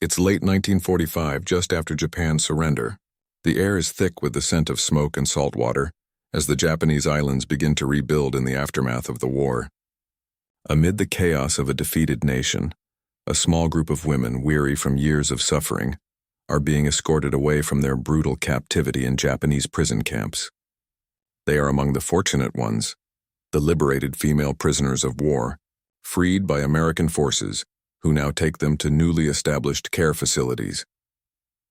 It's late 1945, just after Japan's surrender. The air is thick with the scent of smoke and salt water, as the Japanese islands begin to rebuild in the aftermath of the war. Amid the chaos of a defeated nation, a small group of women, weary from years of suffering, are being escorted away from their brutal captivity in Japanese prison camps. They are among the fortunate ones, the liberated female prisoners of war, freed by American forces, who now take them to newly established care facilities.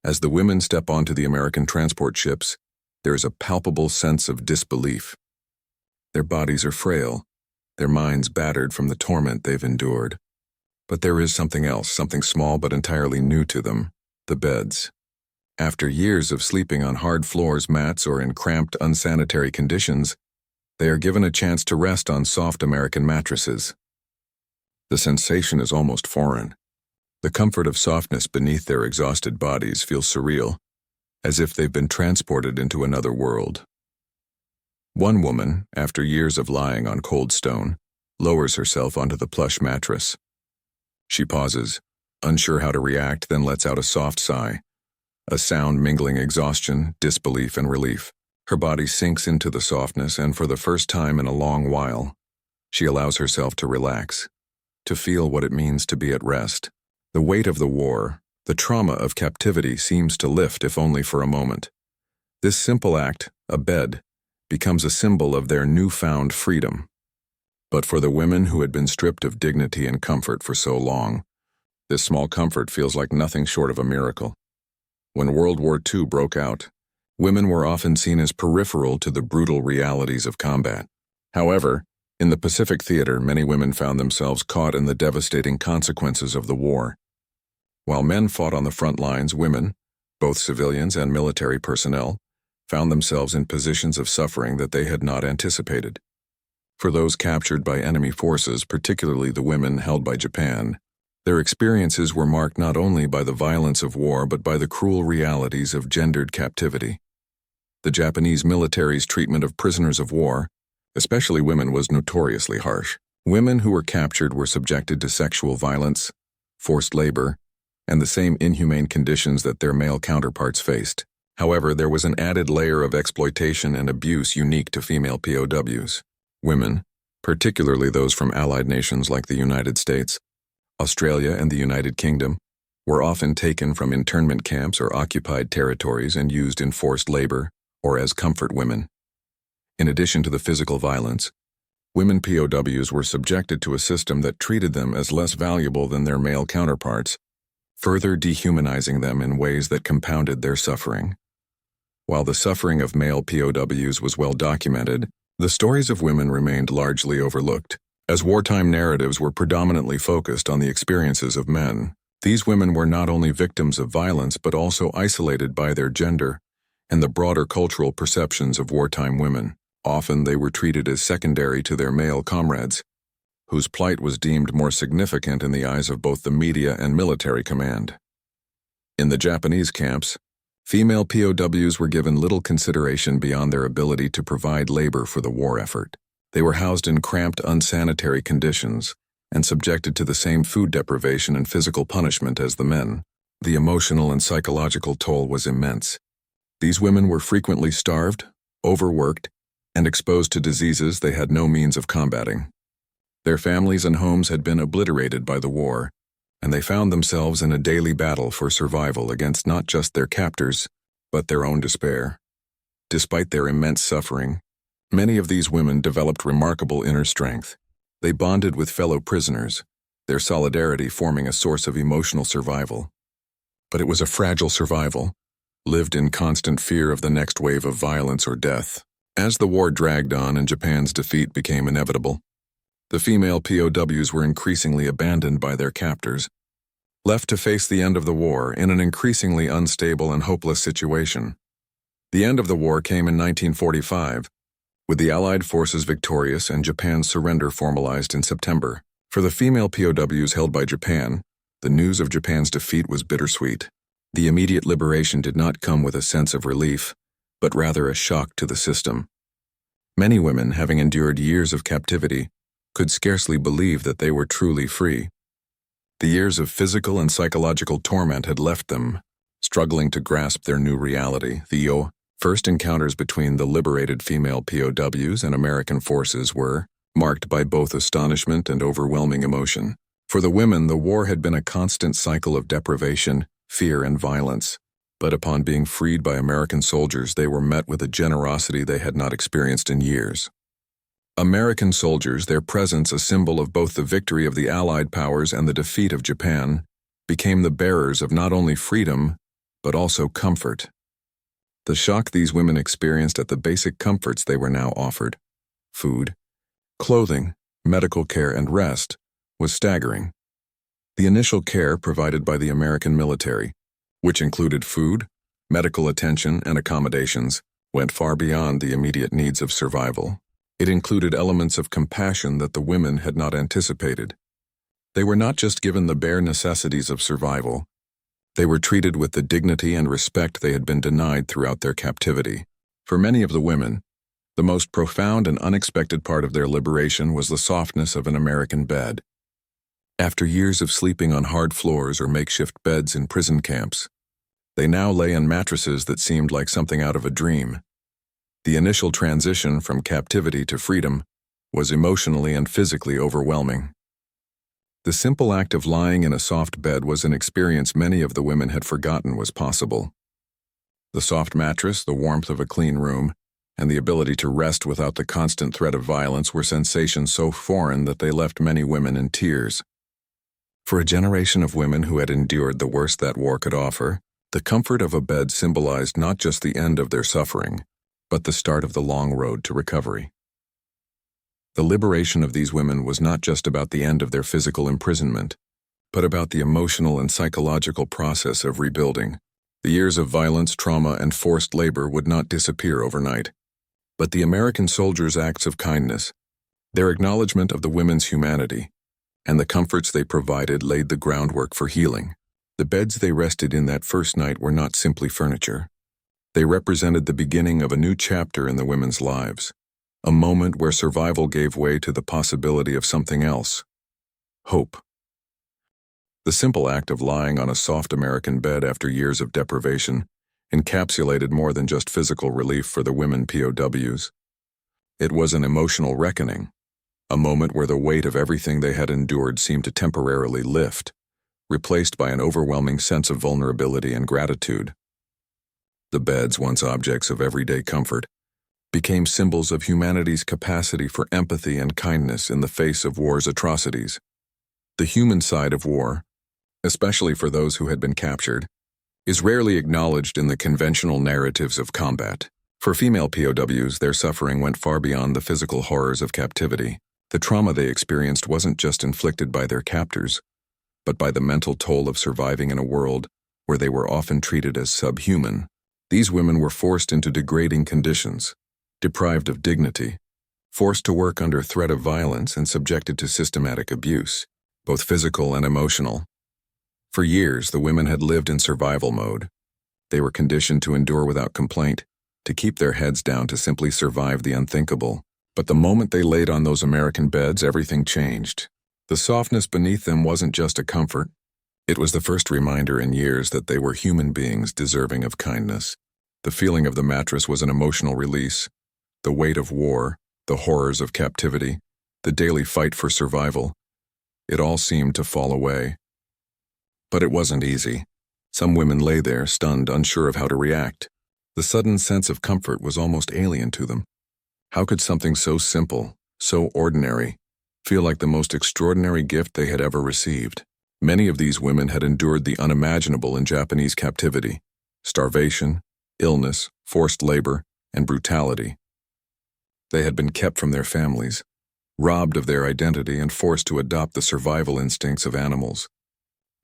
As the women step onto the American transport ships, there is a palpable sense of disbelief. Their bodies are frail, their minds battered from the torment they've endured. But there is something else, something small but entirely new to them: the beds. After years of sleeping on hard floors, mats, or in cramped, unsanitary conditions, they are given a chance to rest on soft American mattresses. The sensation is almost foreign. The comfort of softness beneath their exhausted bodies feels surreal, as if they've been transported into another world. One woman, after years of lying on cold stone, lowers herself onto the plush mattress. She pauses, unsure how to react, then lets out a soft sigh, a sound mingling exhaustion, disbelief, and relief. Her body sinks into the softness, and for the first time in a long while, she allows herself to relax, to feel what it means to be at rest. The weight of the war, the trauma of captivity, seems to lift, if only for a moment. This simple act, a bed, becomes a symbol of their newfound freedom. But for the women who had been stripped of dignity and comfort for so long, this small comfort feels like nothing short of a miracle. When World War II broke out, women were often seen as peripheral to the brutal realities of combat. However, in the Pacific Theater, many women found themselves caught in the devastating consequences of the war. While men fought on the front lines, women, both civilians and military personnel, found themselves in positions of suffering that they had not anticipated. For those captured by enemy forces, particularly the women held by Japan, their experiences were marked not only by the violence of war but by the cruel realities of gendered captivity. The Japanese military's treatment of prisoners of war, especially women, was notoriously harsh. Women who were captured were subjected to sexual violence, forced labor, and the same inhumane conditions that their male counterparts faced. However, there was an added layer of exploitation and abuse unique to female POWs. Women, particularly those from allied nations like the United States, Australia, and the United Kingdom, were often taken from internment camps or occupied territories and used in forced labor or as comfort women. In addition to the physical violence, women POWs were subjected to a system that treated them as less valuable than their male counterparts, further dehumanizing them in ways that compounded their suffering. While the suffering of male POWs was well documented, the stories of women remained largely overlooked. As wartime narratives were predominantly focused on the experiences of men, these women were not only victims of violence but also isolated by their gender and the broader cultural perceptions of wartime women. Often they were treated as secondary to their male comrades, whose plight was deemed more significant in the eyes of both the media and military command. In the Japanese camps, female POWs were given little consideration beyond their ability to provide labor for the war effort. They were housed in cramped, unsanitary conditions and subjected to the same food deprivation and physical punishment as the men. The emotional and psychological toll was immense. These women were frequently starved, overworked, and exposed to diseases they had no means of combating. Their families and homes had been obliterated by the war, and they found themselves in a daily battle for survival against not just their captors, but their own despair. Despite their immense suffering, many of these women developed remarkable inner strength. They bonded with fellow prisoners, their solidarity forming a source of emotional survival. But it was a fragile survival, lived in constant fear of the next wave of violence or death. As the war dragged on and Japan's defeat became inevitable, the female POWs were increasingly abandoned by their captors, left to face the end of the war in an increasingly unstable and hopeless situation. The end of the war came in 1945, with the Allied forces victorious and Japan's surrender formalized in September. For the female POWs held by Japan, the news of Japan's defeat was bittersweet. The immediate liberation did not come with a sense of relief, but rather a shock to the system. Many women, having endured years of captivity, could scarcely believe that they were truly free. The years of physical and psychological torment had left them, struggling to grasp their new reality. The first encounters between the liberated female POWs and American forces were marked by both astonishment and overwhelming emotion. For the women, the war had been a constant cycle of deprivation, fear, and violence. But upon being freed by American soldiers, they were met with a generosity they had not experienced in years. American soldiers, their presence a symbol of both the victory of the Allied powers and the defeat of Japan, became the bearers of not only freedom, but also comfort. The shock these women experienced at the basic comforts they were now offered, food, clothing, medical care, and rest, was staggering. The initial care provided by the American military, which included food, medical attention, and accommodations, went far beyond the immediate needs of survival. It included elements of compassion that the women had not anticipated. They were not just given the bare necessities of survival. They were treated with the dignity and respect they had been denied throughout their captivity. For many of the women, the most profound and unexpected part of their liberation was the softness of an American bed. After years of sleeping on hard floors or makeshift beds in prison camps, they now lay on mattresses that seemed like something out of a dream. The initial transition from captivity to freedom was emotionally and physically overwhelming. The simple act of lying in a soft bed was an experience many of the women had forgotten was possible. The soft mattress, the warmth of a clean room, and the ability to rest without the constant threat of violence were sensations so foreign that they left many women in tears. For a generation of women who had endured the worst that war could offer, the comfort of a bed symbolized not just the end of their suffering, but the start of the long road to recovery. The liberation of these women was not just about the end of their physical imprisonment, but about the emotional and psychological process of rebuilding. The years of violence, trauma, and forced labor would not disappear overnight. But the American soldiers' acts of kindness, their acknowledgement of the women's humanity, and the comforts they provided laid the groundwork for healing. The beds they rested in that first night were not simply furniture. They represented the beginning of a new chapter in the women's lives, a moment where survival gave way to the possibility of something else: hope. The simple act of lying on a soft American bed after years of deprivation encapsulated more than just physical relief for the women POWs. It was an emotional reckoning, a moment where the weight of everything they had endured seemed to temporarily lift, replaced by an overwhelming sense of vulnerability and gratitude. The beds, once objects of everyday comfort, became symbols of humanity's capacity for empathy and kindness in the face of war's atrocities. The human side of war, especially for those who had been captured, is rarely acknowledged in the conventional narratives of combat. For female POWs, their suffering went far beyond the physical horrors of captivity. The trauma they experienced wasn't just inflicted by their captors, but by the mental toll of surviving in a world where they were often treated as subhuman. These women were forced into degrading conditions, deprived of dignity, forced to work under threat of violence, and subjected to systematic abuse, both physical and emotional. For years, the women had lived in survival mode. They were conditioned to endure without complaint, to keep their heads down, to simply survive the unthinkable. But the moment they laid on those American beds, everything changed. The softness beneath them wasn't just a comfort. It was the first reminder in years that they were human beings deserving of kindness. The feeling of the mattress was an emotional release. The weight of war, the horrors of captivity, the daily fight for survival, it all seemed to fall away. But it wasn't easy. Some women lay there, stunned, unsure of how to react. The sudden sense of comfort was almost alien to them. How could something so simple, so ordinary, feel like the most extraordinary gift they had ever received? Many of these women had endured the unimaginable in Japanese captivity: starvation, illness, forced labor, and brutality. They had been kept from their families, robbed of their identity, and forced to adopt the survival instincts of animals.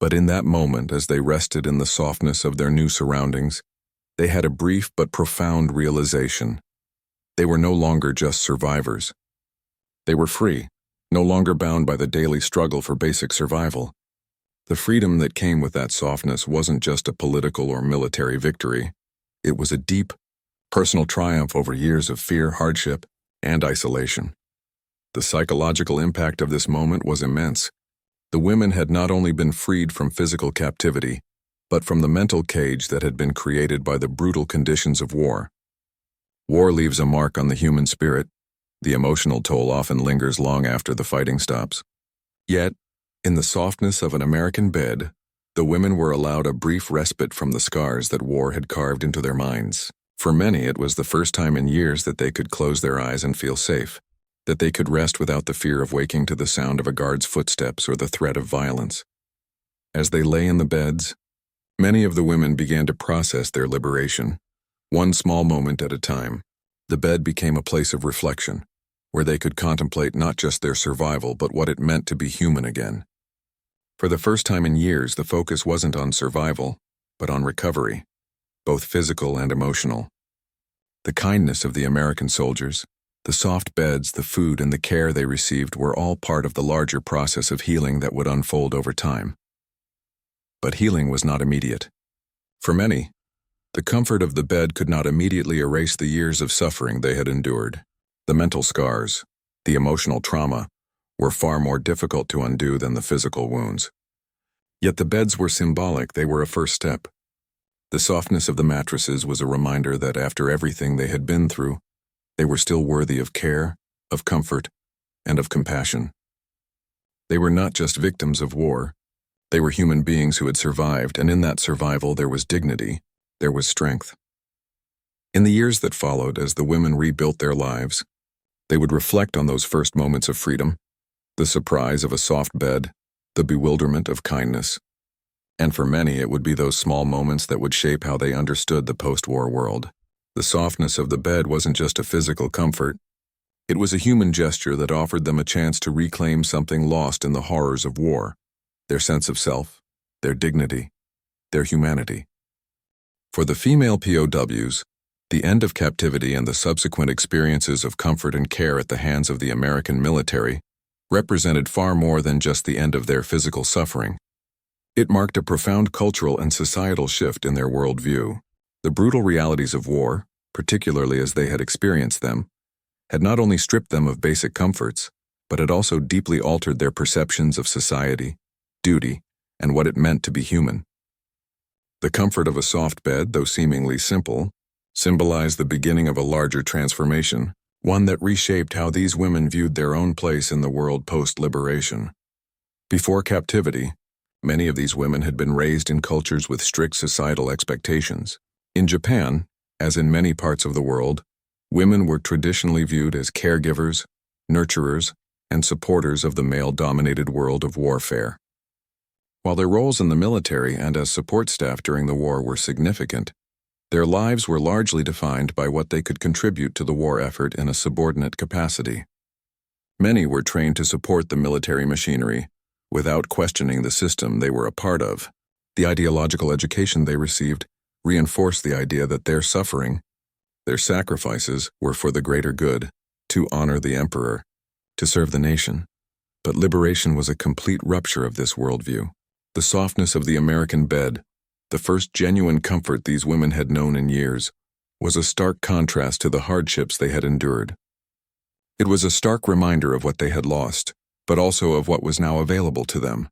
But in that moment, as they rested in the softness of their new surroundings, they had a brief but profound realization. They were no longer just survivors. They were free, no longer bound by the daily struggle for basic survival. The freedom that came with that softness wasn't just a political or military victory. It was a deep, personal triumph over years of fear, hardship, and isolation. The psychological impact of this moment was immense. The women had not only been freed from physical captivity, but from the mental cage that had been created by the brutal conditions of war. War leaves a mark on the human spirit. The emotional toll often lingers long after the fighting stops. Yet, in the softness of an American bed, the women were allowed a brief respite from the scars that war had carved into their minds. For many, it was the first time in years that they could close their eyes and feel safe, that they could rest without the fear of waking to the sound of a guard's footsteps or the threat of violence. As they lay in the beds, many of the women began to process their liberation, one small moment at a time. The bed became a place of reflection, where they could contemplate not just their survival but what it meant to be human again. For the first time in years, the focus wasn't on survival, but on recovery, both physical and emotional. The kindness of the American soldiers, the soft beds, the food, and the care they received were all part of the larger process of healing that would unfold over time. But healing was not immediate. For many, the comfort of the bed could not immediately erase the years of suffering they had endured. The mental scars, the emotional trauma, were far more difficult to undo than the physical wounds. Yet the beds were symbolic. They were a first step. The softness of the mattresses was a reminder that after everything they had been through, they were still worthy of care, of comfort, and of compassion. They were not just victims of war. They were human beings who had survived, and in that survival there was dignity, there was strength. In the years that followed, as the women rebuilt their lives, they would reflect on those first moments of freedom, the surprise of a soft bed, the bewilderment of kindness. And for many, it would be those small moments that would shape how they understood the post-war world. The softness of the bed wasn't just a physical comfort. It was a human gesture that offered them a chance to reclaim something lost in the horrors of war, their sense of self, their dignity, their humanity. For the female POWs, the end of captivity and the subsequent experiences of comfort and care at the hands of the American military represented far more than just the end of their physical suffering. It marked a profound cultural and societal shift in their worldview. The brutal realities of war, particularly as they had experienced them, had not only stripped them of basic comforts, but had also deeply altered their perceptions of society, duty, and what it meant to be human. The comfort of a soft bed, though seemingly simple, symbolized the beginning of a larger transformation, one that reshaped how these women viewed their own place in the world post-liberation. Before captivity, many of these women had been raised in cultures with strict societal expectations. In Japan, as in many parts of the world, women were traditionally viewed as caregivers, nurturers, and supporters of the male-dominated world of warfare. While their roles in the military and as support staff during the war were significant, their lives were largely defined by what they could contribute to the war effort in a subordinate capacity. Many were trained to support the military machinery without questioning the system they were a part of. The ideological education they received reinforced the idea that their suffering, their sacrifices, were for the greater good, to honor the emperor, to serve the nation. But liberation was a complete rupture of this worldview. The softness of the American bed, the first genuine comfort these women had known in years, was a stark contrast to the hardships they had endured. It was a stark reminder of what they had lost, but also of what was now available to them.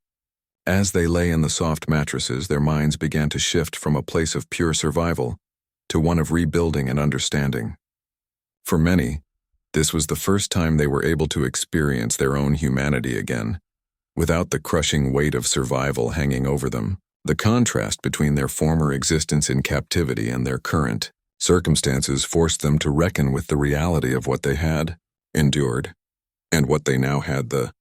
As they lay in the soft mattresses, their minds began to shift from a place of pure survival to one of rebuilding and understanding. For many, this was the first time they were able to experience their own humanity again, without the crushing weight of survival hanging over them. The contrast between their former existence in captivity and their current circumstances forced them to reckon with the reality of what they had endured and what they now had the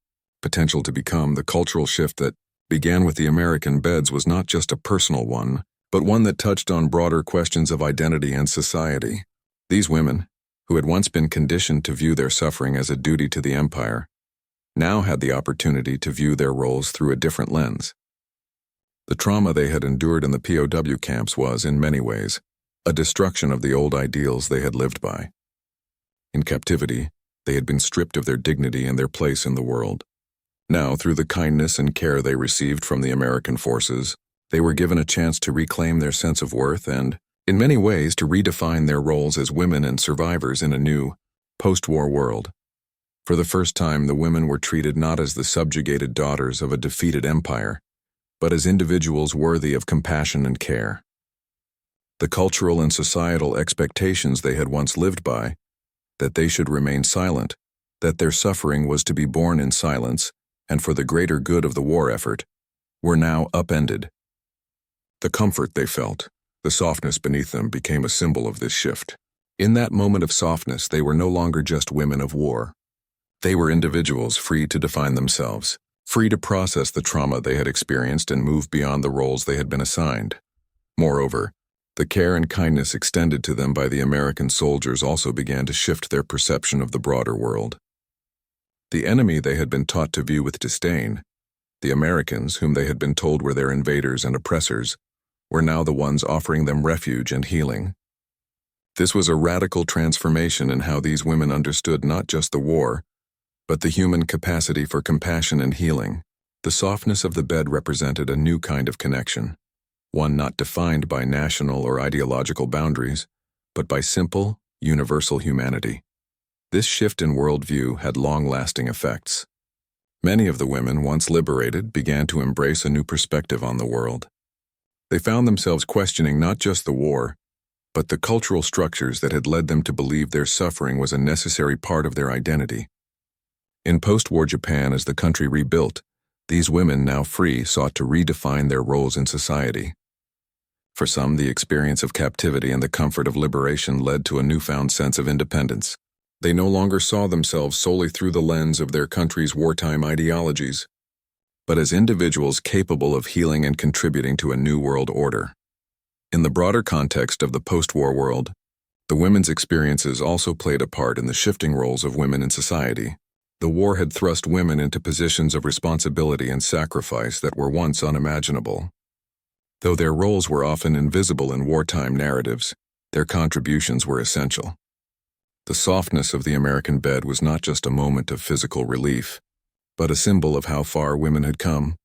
potential to become. The cultural shift that began with the American beds was not just a personal one, but one that touched on broader questions of identity and society. These women, who had once been conditioned to view their suffering as a duty to the empire, now had the opportunity to view their roles through a different lens. The trauma they had endured in the POW camps was, in many ways, a destruction of the old ideals they had lived by. In captivity, they had been stripped of their dignity and their place in the world. Now, through the kindness and care they received from the American forces, they were given a chance to reclaim their sense of worth and, in many ways, to redefine their roles as women and survivors in a new, post-war world. For the first time, the women were treated not as the subjugated daughters of a defeated empire, but as individuals worthy of compassion and care. The cultural and societal expectations they had once lived by, that they should remain silent, that their suffering was to be borne in silence, and for the greater good of the war effort, were now upended. The comfort they felt, the softness beneath them, became a symbol of this shift. In that moment of softness, they were no longer just women of war. They were individuals free to define themselves, free to process the trauma they had experienced and move beyond the roles they had been assigned. Moreover, the care and kindness extended to them by the American soldiers also began to shift their perception of the broader world. The enemy they had been taught to view with disdain, the Americans whom they had been told were their invaders and oppressors, were now the ones offering them refuge and healing. This was a radical transformation in how these women understood not just the war, but the human capacity for compassion and healing. The softness of the bed represented a new kind of connection, one not defined by national or ideological boundaries, but by simple, universal humanity. This shift in worldview had long-lasting effects. Many of the women, once liberated, began to embrace a new perspective on the world. They found themselves questioning not just the war, but the cultural structures that had led them to believe their suffering was a necessary part of their identity. In post-war Japan, as the country rebuilt, these women, now free, sought to redefine their roles in society. For some, the experience of captivity and the comfort of liberation led to a newfound sense of independence. They no longer saw themselves solely through the lens of their country's wartime ideologies, but as individuals capable of healing and contributing to a new world order. In the broader context of the post-war world, the women's experiences also played a part in the shifting roles of women in society. The war had thrust women into positions of responsibility and sacrifice that were once unimaginable. Though their roles were often invisible in wartime narratives, their contributions were essential. The softness of the American bed was not just a moment of physical relief, but a symbol of how far women had come,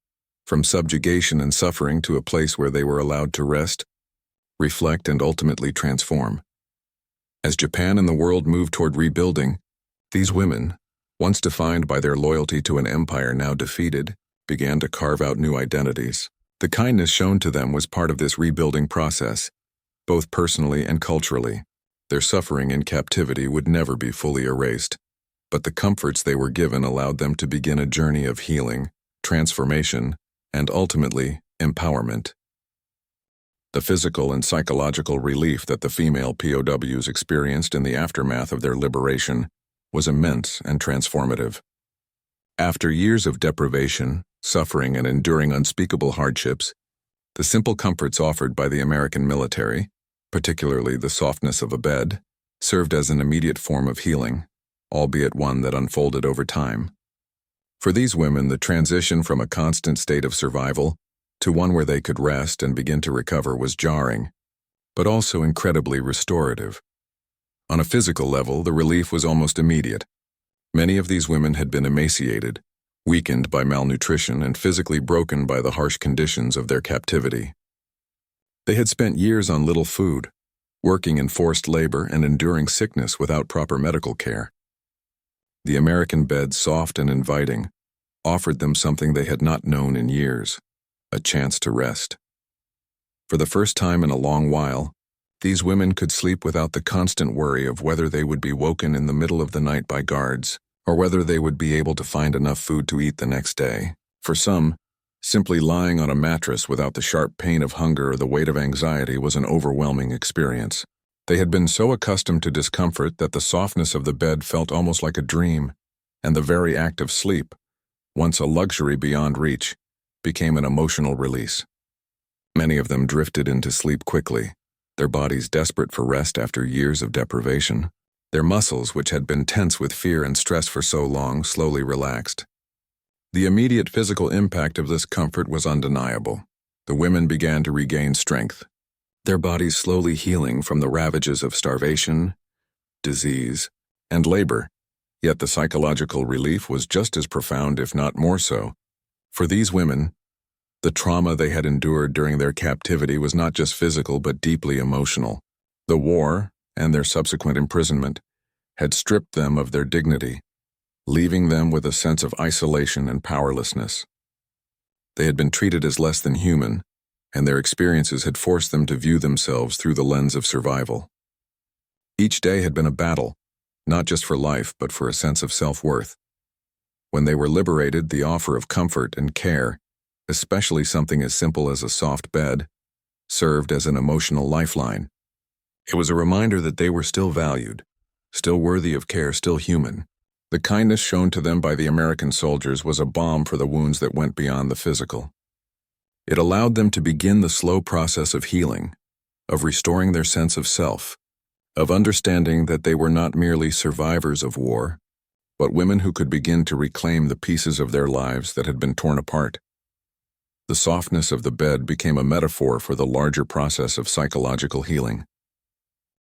from subjugation and suffering to a place where they were allowed to rest, reflect, and ultimately transform. As Japan and the world moved toward rebuilding, these women, once defined by their loyalty to an empire now defeated, began to carve out new identities. The kindness shown to them was part of this rebuilding process, both personally and culturally. Their suffering in captivity would never be fully erased, but the comforts they were given allowed them to begin a journey of healing, transformation, and ultimately, empowerment. The physical and psychological relief that the female POWs experienced in the aftermath of their liberation was immense and transformative. After years of deprivation, suffering, and enduring unspeakable hardships, the simple comforts offered by the American military, particularly the softness of a bed, served as an immediate form of healing, albeit one that unfolded over time. For these women, the transition from a constant state of survival to one where they could rest and begin to recover was jarring, but also incredibly restorative. On a physical level, the relief was almost immediate. Many of these women had been emaciated, weakened by malnutrition, and physically broken by the harsh conditions of their captivity. They had spent years on little food, working in forced labor and enduring sickness without proper medical care. The American bed, soft and inviting, offered them something they had not known in years, a chance to rest. For the first time in a long while, these women could sleep without the constant worry of whether they would be woken in the middle of the night by guards, or whether they would be able to find enough food to eat the next day. For some, simply lying on a mattress without the sharp pain of hunger or the weight of anxiety was an overwhelming experience. They had been so accustomed to discomfort that the softness of the bed felt almost like a dream, and the very act of sleep, once a luxury beyond reach, became an emotional release. Many of them drifted into sleep quickly, their bodies desperate for rest after years of deprivation. Their muscles, which had been tense with fear and stress for so long, slowly relaxed. The immediate physical impact of this comfort was undeniable. The women began to regain strength, their bodies slowly healing from the ravages of starvation, disease, and labor. Yet the psychological relief was just as profound, if not more so. For these women, the trauma they had endured during their captivity was not just physical but deeply emotional. The war, and their subsequent imprisonment, had stripped them of their dignity, leaving them with a sense of isolation and powerlessness. They had been treated as less than human, and their experiences had forced them to view themselves through the lens of survival. Each day had been a battle, not just for life, but for a sense of self-worth. When they were liberated, the offer of comfort and care, especially something as simple as a soft bed, served as an emotional lifeline. It was a reminder that they were still valued, still worthy of care, still human. The kindness shown to them by the American soldiers was a balm for the wounds that went beyond the physical. It allowed them to begin the slow process of healing, of restoring their sense of self, of understanding that they were not merely survivors of war, but women who could begin to reclaim the pieces of their lives that had been torn apart. The softness of the bed became a metaphor for the larger process of psychological healing.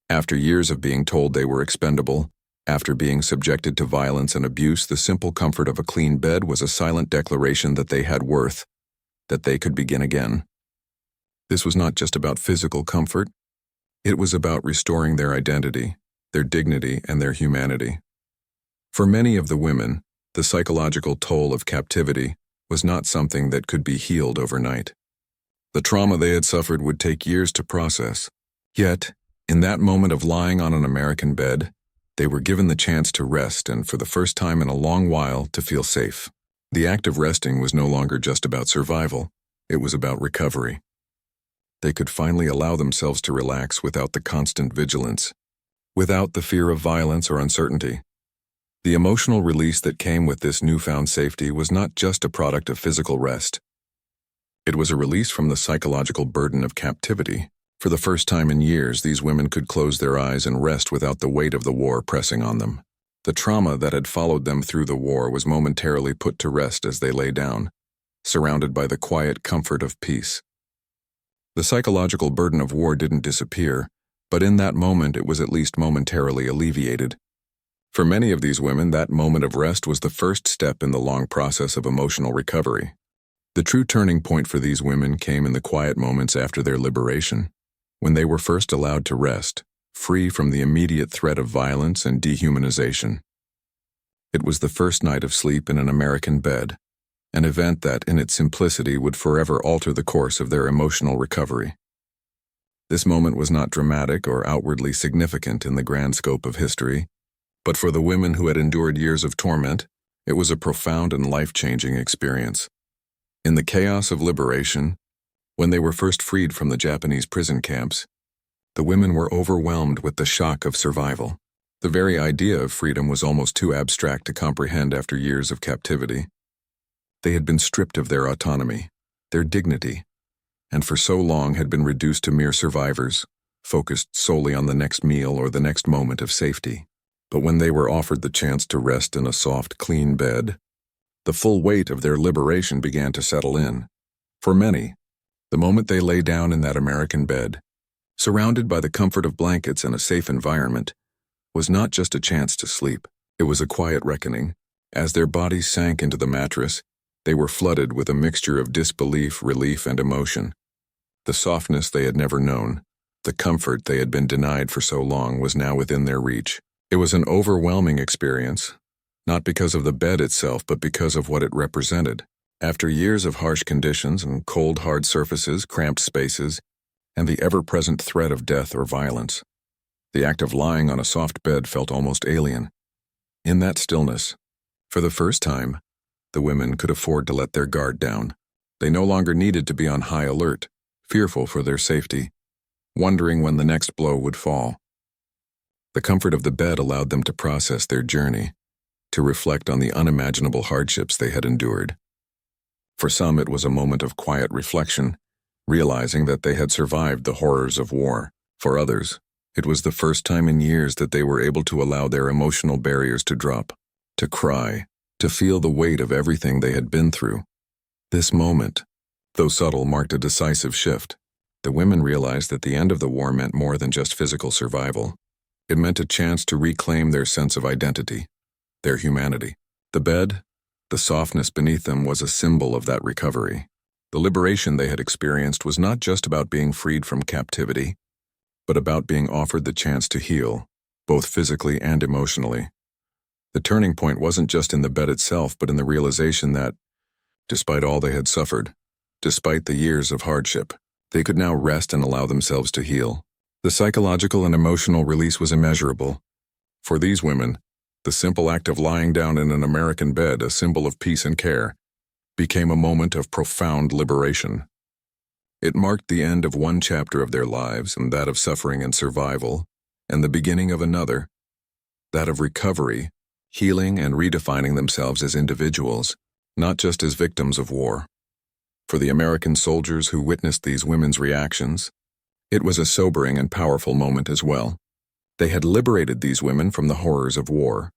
After years of being told they were expendable, after being subjected to violence and abuse, the simple comfort of a clean bed was a silent declaration that they had worth, that they could begin again. This was not just about physical comfort. It was about restoring their identity, their dignity, and their humanity. For many of the women, the psychological toll of captivity was not something that could be healed overnight. The trauma they had suffered would take years to process. Yet, in that moment of lying on an American bed, they were given the chance to rest and, for the first time in a long while, to feel safe. The act of resting was no longer just about survival. It was about recovery. They could finally allow themselves to relax without the constant vigilance, without the fear of violence or uncertainty. The emotional release that came with this newfound safety was not just a product of physical rest. It was a release from the psychological burden of captivity. For the first time in years, these women could close their eyes and rest without the weight of the war pressing on them. The trauma that had followed them through the war was momentarily put to rest as they lay down, surrounded by the quiet comfort of peace. The psychological burden of war didn't disappear, but in that moment it was at least momentarily alleviated. For many of these women, that moment of rest was the first step in the long process of emotional recovery. The true turning point for these women came in the quiet moments after their liberation, when they were first allowed to rest, free from the immediate threat of violence and dehumanization. It was the first night of sleep in an American bed, an event that, in its simplicity, would forever alter the course of their emotional recovery. This moment was not dramatic or outwardly significant in the grand scope of history, but for the women who had endured years of torment, it was a profound and life-changing experience. In the chaos of liberation, when they were first freed from the Japanese prison camps, the women were overwhelmed with the shock of survival. The very idea of freedom was almost too abstract to comprehend after years of captivity. They had been stripped of their autonomy, their dignity, and for so long had been reduced to mere survivors, focused solely on the next meal or the next moment of safety. But when they were offered the chance to rest in a soft, clean bed, the full weight of their liberation began to settle in. For many, the moment they lay down in that American bed, surrounded by the comfort of blankets and a safe environment, was not just a chance to sleep. It was a quiet reckoning. As their bodies sank into the mattress, they were flooded with a mixture of disbelief, relief, and emotion. The softness they had never known, the comfort they had been denied for so long, was now within their reach. It was an overwhelming experience, not because of the bed itself, but because of what it represented. After years of harsh conditions and cold, hard surfaces, cramped spaces, and the ever-present threat of death or violence, the act of lying on a soft bed felt almost alien. In that stillness, for the first time, the women could afford to let their guard down. They no longer needed to be on high alert, fearful for their safety, wondering when the next blow would fall. The comfort of the bed allowed them to process their journey, to reflect on the unimaginable hardships they had endured. For some, it was a moment of quiet reflection, realizing that they had survived the horrors of war. For others, it was the first time in years that they were able to allow their emotional barriers to drop, to cry, to feel the weight of everything they had been through. This moment, though subtle, marked a decisive shift. The women realized that the end of the war meant more than just physical survival. It meant a chance to reclaim their sense of identity, their humanity. The bed, the softness beneath them, was a symbol of that recovery. The liberation they had experienced was not just about being freed from captivity, but about being offered the chance to heal, both physically and emotionally. The turning point wasn't just in the bed itself, but in the realization that, despite all they had suffered, despite the years of hardship, they could now rest and allow themselves to heal. The psychological and emotional release was immeasurable. For these women, the simple act of lying down in an American bed, a symbol of peace and care, became a moment of profound liberation. It marked the end of one chapter of their lives, and that of suffering and survival, and the beginning of another, that of recovery, healing, and redefining themselves as individuals, not just as victims of war. For the American soldiers who witnessed these women's reactions, it was a sobering and powerful moment as well. They had liberated these women from the horrors of war,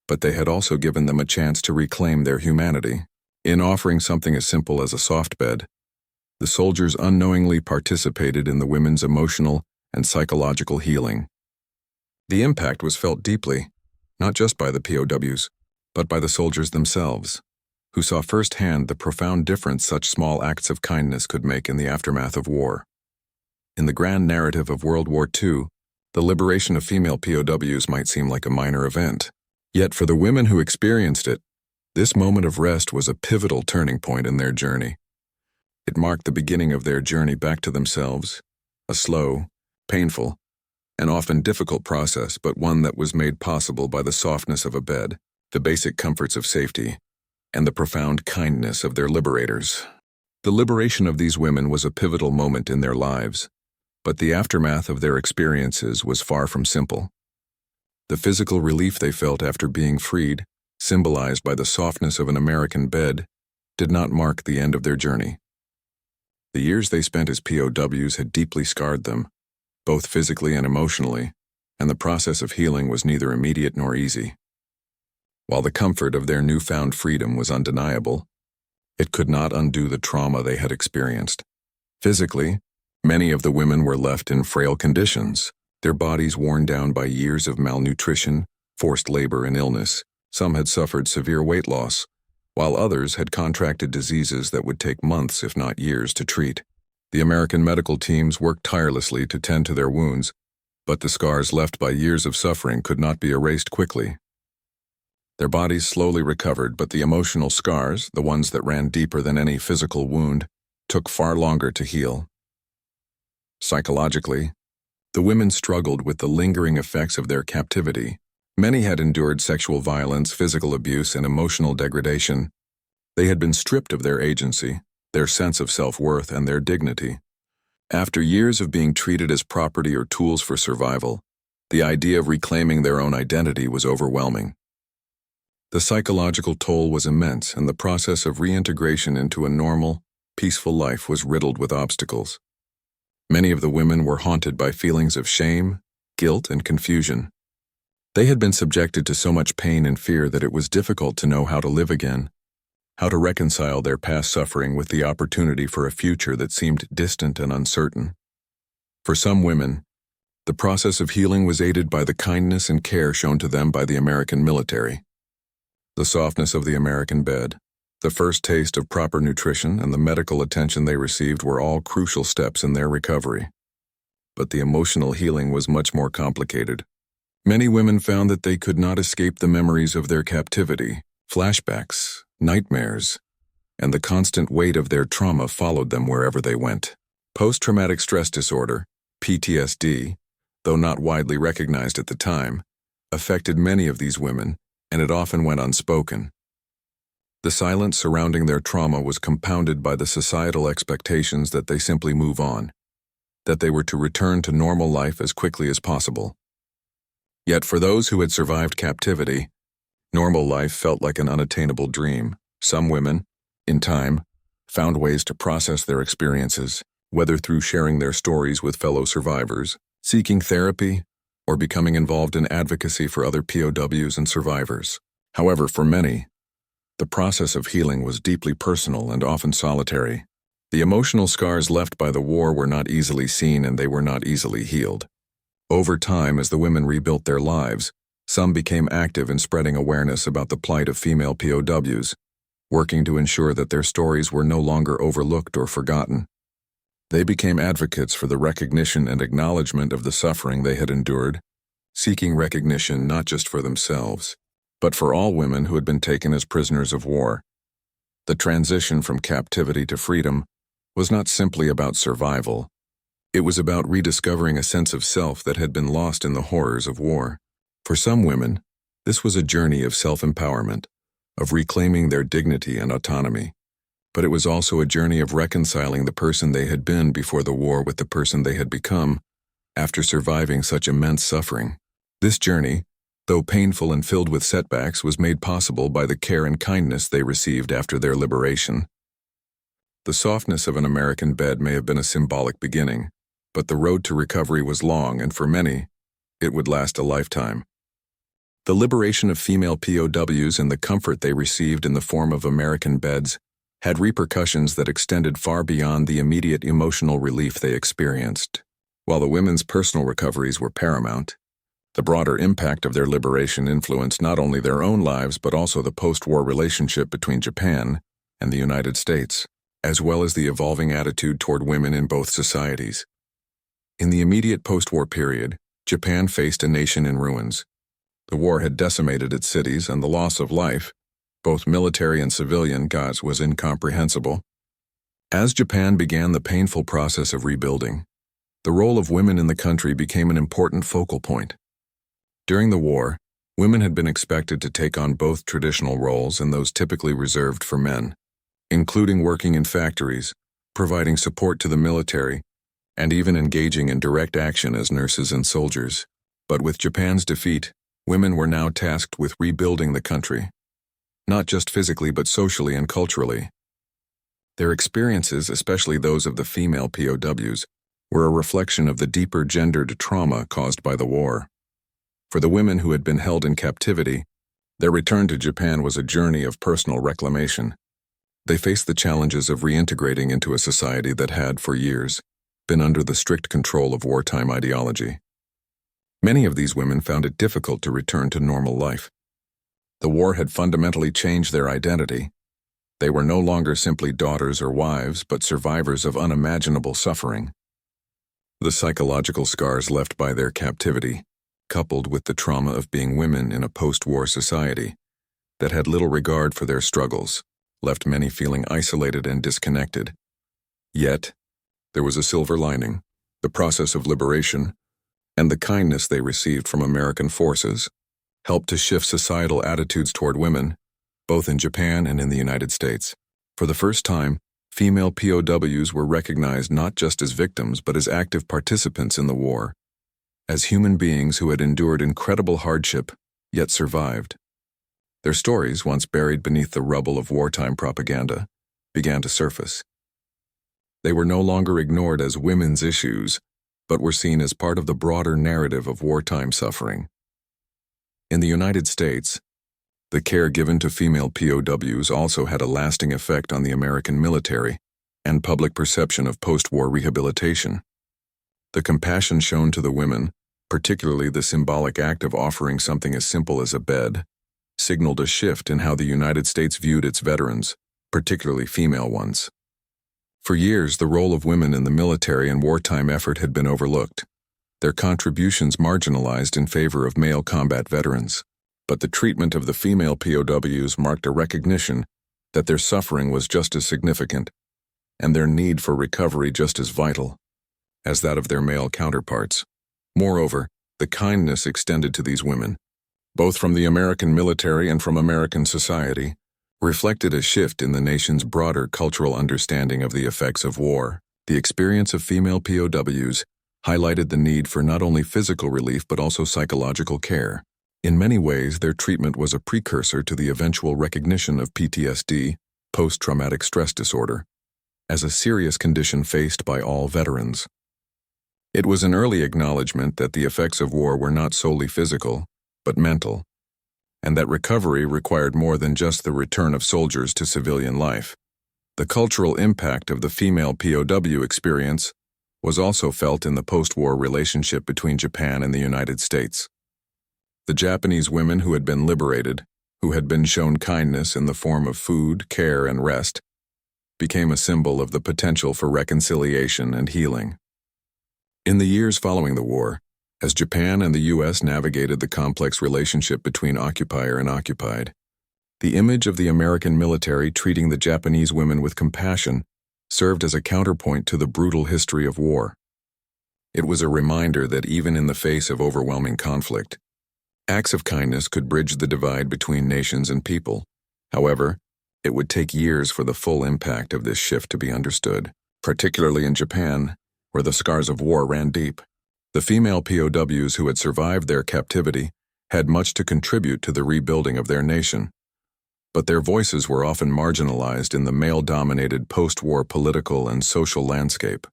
but they had also given them a chance to reclaim their humanity. In offering something as simple as a soft bed, the soldiers unknowingly participated in the women's emotional and psychological healing. The impact was felt deeply, not just by the POWs, but by the soldiers themselves, who saw firsthand the profound difference such small acts of kindness could make in the aftermath of war. In the grand narrative of World War II, the liberation of female POWs might seem like a minor event. Yet for the women who experienced it, this moment of rest was a pivotal turning point in their journey. It marked the beginning of their journey back to themselves, a slow, painful, and often difficult process, but one that was made possible by the softness of a bed, the basic comforts of safety, and the profound kindness of their liberators. The liberation of these women was a pivotal moment in their lives, but the aftermath of their experiences was far from simple. The physical relief they felt after being freed, symbolized by the softness of an American bed, did not mark the end of their journey. The years they spent as POWs had deeply scarred them, both physically and emotionally, and the process of healing was neither immediate nor easy. While the comfort of their newfound freedom was undeniable, it could not undo the trauma they had experienced. Physically, many of the women were left in frail conditions, their bodies worn down by years of malnutrition, forced labor, and illness. Some had suffered severe weight loss, while others had contracted diseases that would take months, if not years, to treat. The American medical teams worked tirelessly to tend to their wounds, but the scars left by years of suffering could not be erased quickly. Their bodies slowly recovered, but the emotional scars, the ones that ran deeper than any physical wound, took far longer to heal. Psychologically, the women struggled with the lingering effects of their captivity. Many had endured sexual violence, physical abuse, and emotional degradation. They had been stripped of their agency, their sense of self-worth, and their dignity. After years of being treated as property or tools for survival, the idea of reclaiming their own identity was overwhelming. The psychological toll was immense, and the process of reintegration into a normal, peaceful life was riddled with obstacles. Many of the women were haunted by feelings of shame, guilt, and confusion. They had been subjected to so much pain and fear that it was difficult to know how to live again, how to reconcile their past suffering with the opportunity for a future that seemed distant and uncertain. For some women, the process of healing was aided by the kindness and care shown to them by the American military. The softness of the American bed, the first taste of proper nutrition, and the medical attention they received were all crucial steps in their recovery. But the emotional healing was much more complicated. Many women found that they could not escape the memories of their captivity. Flashbacks, nightmares, and the constant weight of their trauma followed them wherever they went. Post-traumatic stress disorder, PTSD, though not widely recognized at the time, affected many of these women, and it often went unspoken. The silence surrounding their trauma was compounded by the societal expectations that they simply move on, that they were to return to normal life as quickly as possible. Yet for those who had survived captivity, normal life felt like an unattainable dream. Some women, in time, found ways to process their experiences, whether through sharing their stories with fellow survivors, seeking therapy, or becoming involved in advocacy for other POWs and survivors. However, for many, the process of healing was deeply personal and often solitary. The emotional scars left by the war were not easily seen, and they were not easily healed. Over time, as the women rebuilt their lives, some became active in spreading awareness about the plight of female POWs, working to ensure that their stories were no longer overlooked or forgotten. They became advocates for the recognition and acknowledgement of the suffering they had endured, seeking recognition not just for themselves, but for all women who had been taken as prisoners of war. The transition from captivity to freedom was not simply about survival. It was about rediscovering a sense of self that had been lost in the horrors of war. For some women, this was a journey of self-empowerment, of reclaiming their dignity and autonomy. But it was also a journey of reconciling the person they had been before the war with the person they had become after surviving such immense suffering. This journey, though painful and filled with setbacks, was made possible by the care and kindness they received after their liberation. The softness of an American bed may have been a symbolic beginning, but the road to recovery was long, and for many, it would last a lifetime. The liberation of female POWs and the comfort they received in the form of American beds had repercussions that extended far beyond the immediate emotional relief they experienced. While the women's personal recoveries were paramount, the broader impact of their liberation influenced not only their own lives but also the post-war relationship between Japan and the United States, as well as the evolving attitude toward women in both societies. In the immediate post-war period, Japan faced a nation in ruins. The war had decimated its cities, and the loss of life, both military and civilian, was incomprehensible. As Japan began the painful process of rebuilding, the role of women in the country became an important focal point. During the war, women had been expected to take on both traditional roles and those typically reserved for men, including working in factories, providing support to the military, and even engaging in direct action as nurses and soldiers. But with Japan's defeat, women were now tasked with rebuilding the country, not just physically but socially and culturally. Their experiences, especially those of the female POWs, were a reflection of the deeper gendered trauma caused by the war. For the women who had been held in captivity, their return to Japan was a journey of personal reclamation. They faced the challenges of reintegrating into a society that had, for years, been under the strict control of wartime ideology. Many of these women found it difficult to return to normal life. The war had fundamentally changed their identity. They were no longer simply daughters or wives, but survivors of unimaginable suffering. The psychological scars left by their captivity, coupled with the trauma of being women in a post-war society that had little regard for their struggles, left many feeling isolated and disconnected. Yet, there was a silver lining: the process of liberation and the kindness they received from American forces helped to shift societal attitudes toward women, both in Japan and in the United States. For the first time, female POWs were recognized not just as victims but as active participants in the war, as human beings who had endured incredible hardship, yet survived. Their stories, once buried beneath the rubble of wartime propaganda, began to surface. They were no longer ignored as women's issues, but were seen as part of the broader narrative of wartime suffering. In the United States, the care given to female POWs also had a lasting effect on the American military and public perception of post-war rehabilitation. The compassion shown to the women, particularly the symbolic act of offering something as simple as a bed, signaled a shift in how the United States viewed its veterans, particularly female ones. For years, the role of women in the military and wartime effort had been overlooked, their contributions marginalized in favor of male combat veterans. But the treatment of the female POWs marked a recognition that their suffering was just as significant and their need for recovery just as vital as that of their male counterparts. Moreover, the kindness extended to these women, both from the American military and from American society, reflected a shift in the nation's broader cultural understanding of the effects of war. The experience of female POWs highlighted the need for not only physical relief but also psychological care. In many ways, their treatment was a precursor to the eventual recognition of PTSD, post-traumatic stress disorder, as a serious condition faced by all veterans. It was an early acknowledgement that the effects of war were not solely physical, but mental, and that recovery required more than just the return of soldiers to civilian life. The cultural impact of the female POW experience was also felt in the post-war relationship between Japan and the United States. The Japanese women who had been liberated, who had been shown kindness in the form of food, care, and rest, became a symbol of the potential for reconciliation and healing. In the years following the war, As Japan and the U.S. navigated the complex relationship between occupier and occupied, the image of the American military treating the Japanese women with compassion served as a counterpoint to the brutal history of war. It was a reminder that even in the face of overwhelming conflict, acts of kindness could bridge the divide between nations and people. However, it would take years for the full impact of this shift to be understood, particularly in Japan, where the scars of war ran deep. The female POWs who had survived their captivity had much to contribute to the rebuilding of their nation, but their voices were often marginalized in the male-dominated post-war political and social landscape.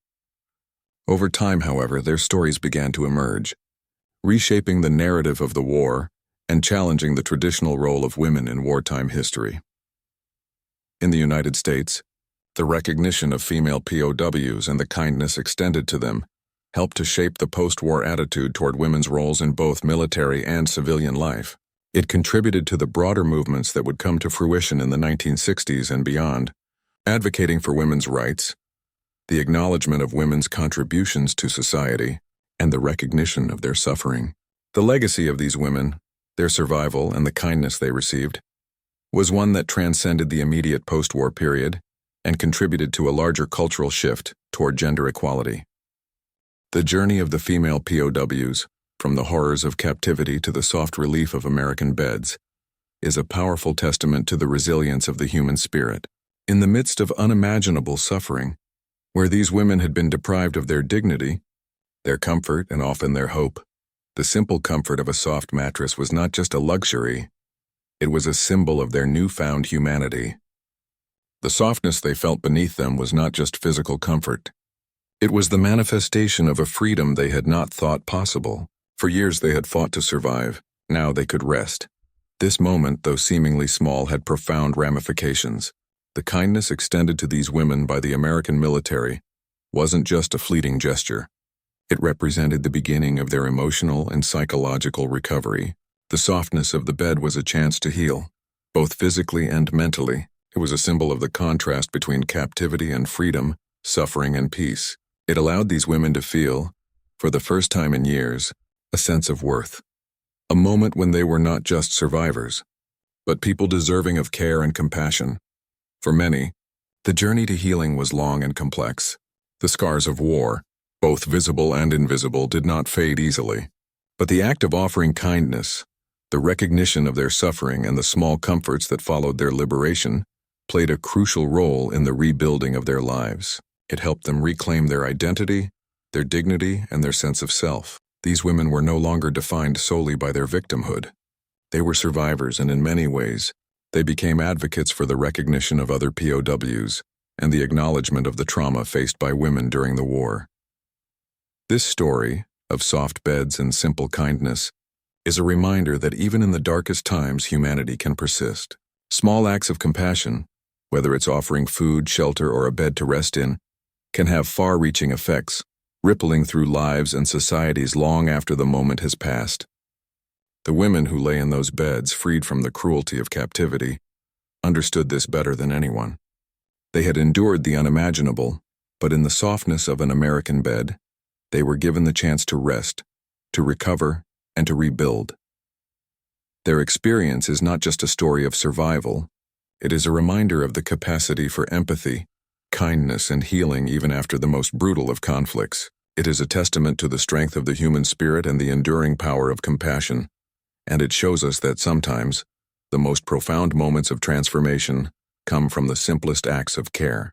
Over time, however, their stories began to emerge, reshaping the narrative of the war and challenging the traditional role of women in wartime history. In the United States, the recognition of female POWs and the kindness extended to them helped to shape the post-war attitude toward women's roles in both military and civilian life. It contributed to the broader movements that would come to fruition in the 1960s and beyond, advocating for women's rights, the acknowledgement of women's contributions to society, and the recognition of their suffering. The legacy of these women, their survival, and the kindness they received, was one that transcended the immediate post-war period and contributed to a larger cultural shift toward gender equality. The journey of the female POWs, from the horrors of captivity to the soft relief of American beds, is a powerful testament to the resilience of the human spirit. In the midst of unimaginable suffering, where these women had been deprived of their dignity, their comfort, and often their hope, the simple comfort of a soft mattress was not just a luxury, it was a symbol of their newfound humanity. The softness they felt beneath them was not just physical comfort. It was the manifestation of a freedom they had not thought possible. For years they had fought to survive, now they could rest. This moment, though seemingly small, had profound ramifications. The kindness extended to these women by the American military wasn't just a fleeting gesture. It represented the beginning of their emotional and psychological recovery. The softness of the bed was a chance to heal, both physically and mentally. It was a symbol of the contrast between captivity and freedom, suffering and peace. It allowed these women to feel, for the first time in years, a sense of worth. A moment when they were not just survivors, but people deserving of care and compassion. For many, the journey to healing was long and complex. The scars of war, both visible and invisible, did not fade easily. But the act of offering kindness, the recognition of their suffering, and the small comforts that followed their liberation played a crucial role in the rebuilding of their lives. It helped them reclaim their identity, their dignity, and their sense of self. These women were no longer defined solely by their victimhood. They were survivors, and in many ways, they became advocates for the recognition of other POWs and the acknowledgement of the trauma faced by women during the war. This story, of soft beds and simple kindness, is a reminder that even in the darkest times, humanity can persist. Small acts of compassion, whether it's offering food, shelter, or a bed to rest in, can have far-reaching effects, rippling through lives and societies long after the moment has passed. The women who lay in those beds, freed from the cruelty of captivity, understood this better than anyone. They had endured the unimaginable, but in the softness of an American bed, they were given the chance to rest, to recover, and to rebuild. Their experience is not just a story of survival, it is a reminder of the capacity for empathy, kindness, and healing even after the most brutal of conflicts. It is a testament to the strength of the human spirit and the enduring power of compassion, and it shows us that sometimes the most profound moments of transformation come from the simplest acts of care.